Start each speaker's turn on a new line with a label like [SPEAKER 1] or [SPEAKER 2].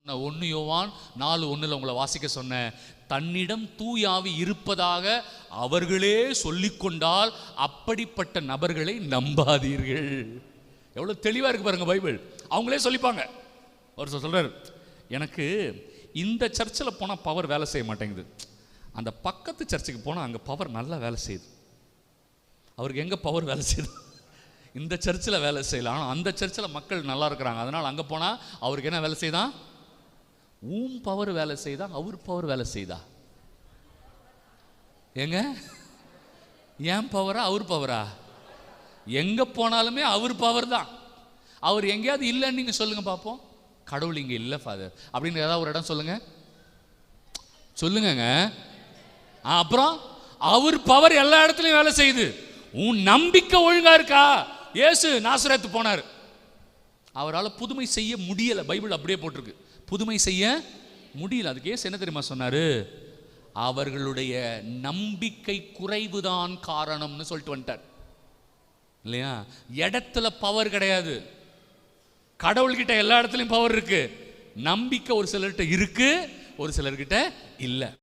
[SPEAKER 1] 1 யோவான் 4:1 உங்களை வாசிக்க சொன்னேன். தன்னிடம் தூயாவி இருப்பதாக அவர்களே சொல்லிக்கொண்டால் அப்படிப்பட்ட நபர்களை நம்பாதீர்கள். எவ்வளவு தெளிவா இருக்கு பாருங்க பைபிள். அவங்களே சொல்லிப்பாங்க. ஒரு சொல்றாரு, எனக்கு இந்த சர்ச்சில் போனால் பவர் வேலை செய்ய மாட்டேங்குது, அந்த பக்கத்து சர்ச்சுக்கு போனால் அங்கே பவர் நல்லா வேலை செய்யுது. அவருக்கு எங்கே பவர் வேலை செய்யுது? இந்த சர்ச்சில் வேலை செய்யலாம். ஆனால் அந்த சர்ச்சில் மக்கள் நல்லா இருக்கிறாங்க, அதனால் அங்கே போனால் அவருக்கு என்ன வேலை செய்தான்? பவர் வேலை செய்தா, அவர் பவர் வேலை செய்தா? ஏங்க, ஏன் பவரா அவர் பவரா? எங்க போனாலுமே அவர் பவர் தான். அவர் எங்கேயாவது இல்லைன்னு நீங்க சொல்லுங்க பார்ப்போம். கடவுள் இங்க இல்லை ஃபாதர் அப்படின்னு ஏதாவது ஒரு இடம் சொல்லுங்க, சொல்லுங்க. அப்புறம் அவர் பவர் எல்லா இடத்துலையும் வேலை செய்யுது. உன் நம்பிக்கை ஒழுங்கா இருக்கா? இயேசு நாசரேத்து போனார், அவரால் புதுமை செய்ய முடியல. பைபிள் அப்படியே போட்டிருக்கு, புதுமை செய்ய முடியல. அதுக்கு இயேசு என்ன தெரியுமா சொன்னாரு? அவர்களுடைய நம்பிக்கை குறைவுதான் காரணம்னு சொல்லிட்டு வந்துட்டார் இல்லையா? இடத்துல பவர் கிடையாது, கடவுள்கிட்ட எல்லா இடத்துலையும் பவர் இருக்கு. நம்பிக்கை ஒரு சிலர்கிட்ட இருக்கு, ஒரு சிலர்கிட்ட இல்லை.